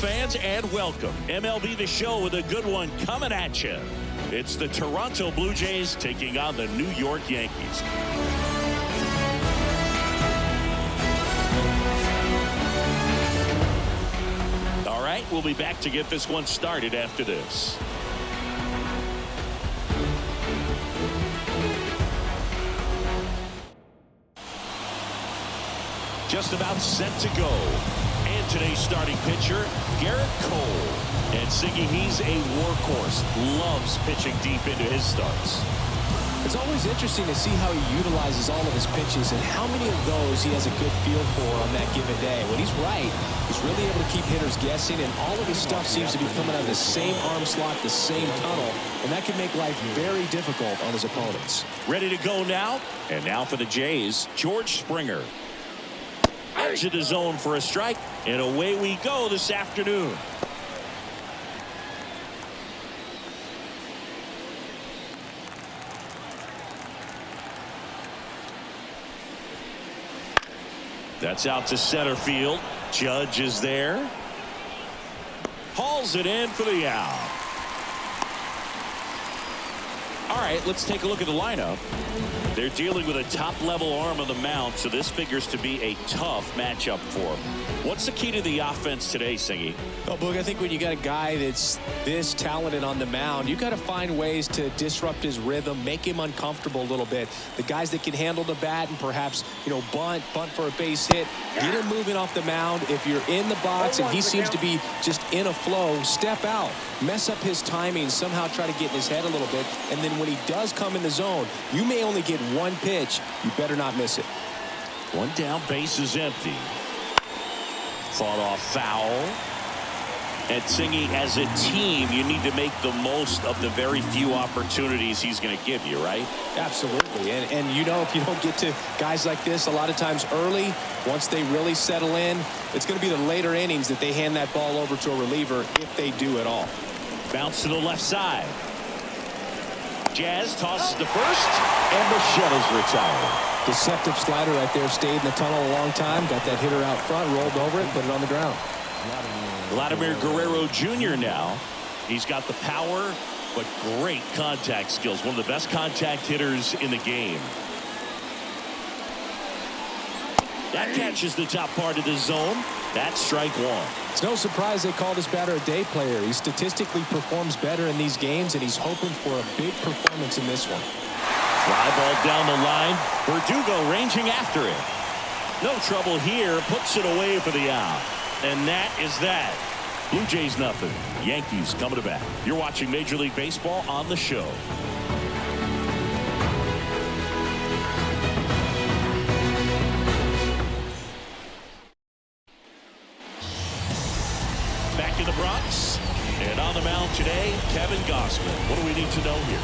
fans, and welcome. MLB The Show with a good one coming at you. It's the Toronto Blue Jays taking on the New York Yankees. All right, we'll be back to get this one started after this. Just about set to go. And today's starting pitcher, Garrett Cole. And Siggy, he's a workhorse. Loves pitching deep into his starts. It's always interesting to see how he utilizes all of his pitches and how many of those he has a good feel for on that given day. When he's right, he's really able to keep hitters guessing, and all of his stuff seems to be coming out of the same arm slot, the same tunnel, and that can make life very difficult on his opponents. Ready to go now? And now for the Jays, George Springer. Edge of the zone for a strike, and away we go this afternoon. That's out to center field. Judge is there. Hauls it in for the out. All right, let's take a look at the lineup. They're dealing with a top-level arm on the mound, so this figures to be a tough matchup for them. What's the key to the offense today, Singy? Well, Boog, I think when you got a guy that's this talented on the mound, you got to find ways to disrupt his rhythm, make him uncomfortable a little bit. The guys that can handle the bat and perhaps, bunt for a base hit, get him moving off the mound. If you're in the box and he seems to be just in a flow, step out, mess up his timing, somehow try to get in his head a little bit, and then when he does come in the zone, you may only get one pitch. You better not miss it. One down, base is empty. Fought off foul. And Singy, as a team, you need to make the most of the very few opportunities he's going to give you, right? Absolutely. And if you don't get to guys like this a lot of times early, once they really settle in, it's going to be the later innings that they hand that ball over to a reliever, if they do at all. Bounce to the left side. Jazz tosses to first, and the shuttle's retired. Deceptive slider right there. Stayed in the tunnel a long time. Got that hitter out front, rolled over it, put it on the ground. Vladimir Guerrero Jr. now. He's got the power, but great contact skills. One of the best contact hitters in the game. That catches the top part of the zone. That's strike one. It's no surprise they call this batter a day player. He statistically performs better in these games, and he's hoping for a big performance in this one. Fly ball down the line. Verdugo ranging after it. No trouble here. Puts it away for the out. And that is that. Blue Jays nothing. Yankees coming to bat. You're watching Major League Baseball on the show. Back in the Bronx. And on the mound today, Kevin Gausman. What do we need to know here?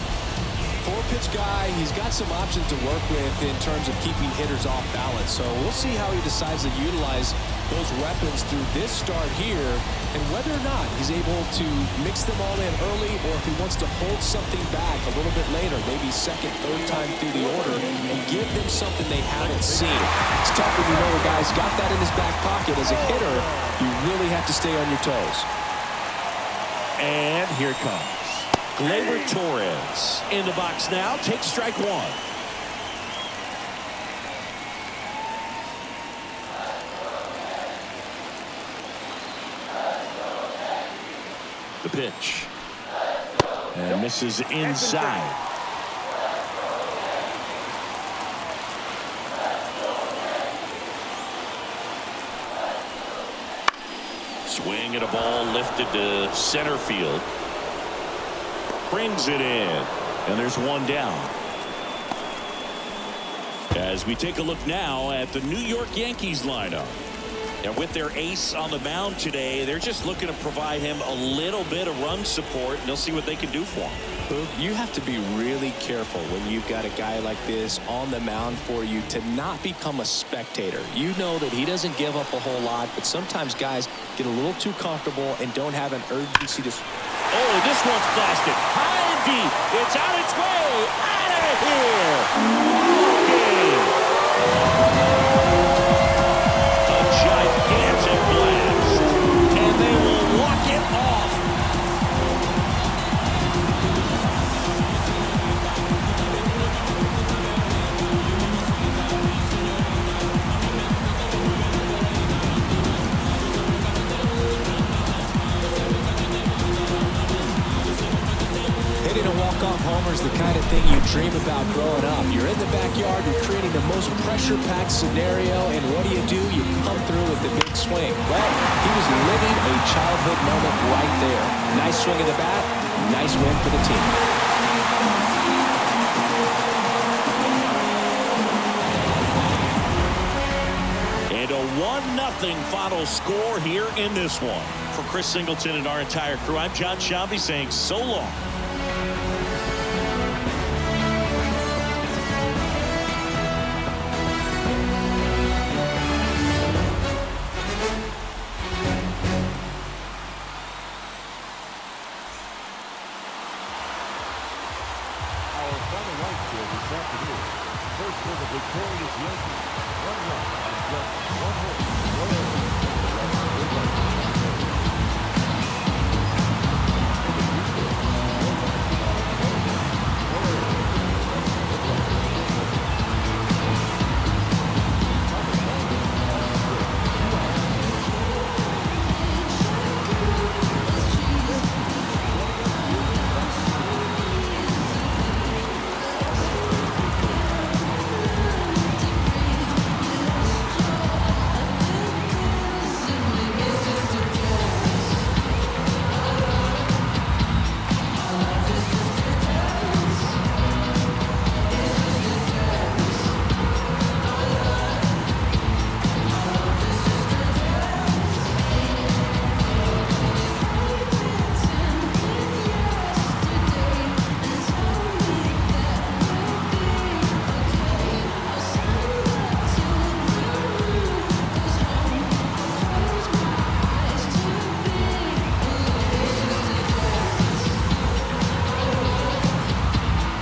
Four-pitch guy, he's got some options to work with in terms of keeping hitters off balance. So we'll see how he decides to utilize those weapons through this start here, and whether or not he's able to mix them all in early, or if he wants to hold something back a little bit later, maybe second, third time through the order, and give them something they haven't seen. It's tough when you know a guy's got that in his back pocket. As a hitter, you really have to stay on your toes. And here it comes. Gleyber Torres in the box now. Takes strike one. The pitch. And misses inside. Swing at a ball lifted to center field. Brings it in, and there's one down. As we take a look now at the New York Yankees lineup. And with their ace on the mound today, they're just looking to provide him a little bit of run support, and they'll see what they can do for him. You have to be really careful when you've got a guy like this on the mound for you to not become a spectator. You know that he doesn't give up a whole lot, but sometimes guys get a little too comfortable and don't have an urgency to... Oh, this one's blasted. High and deep. It's on its way. Out of here. A gigantic blast. And they will everything you dream about growing up. You're in the backyard, you're creating the most pressure-packed scenario, and what do? You come through with the big swing. Well, he was living a childhood moment right there. Nice swing of the bat, nice win for the team. And a 1-0 final score here in this one. For Chris Singleton and our entire crew, I'm John Shambi saying so long.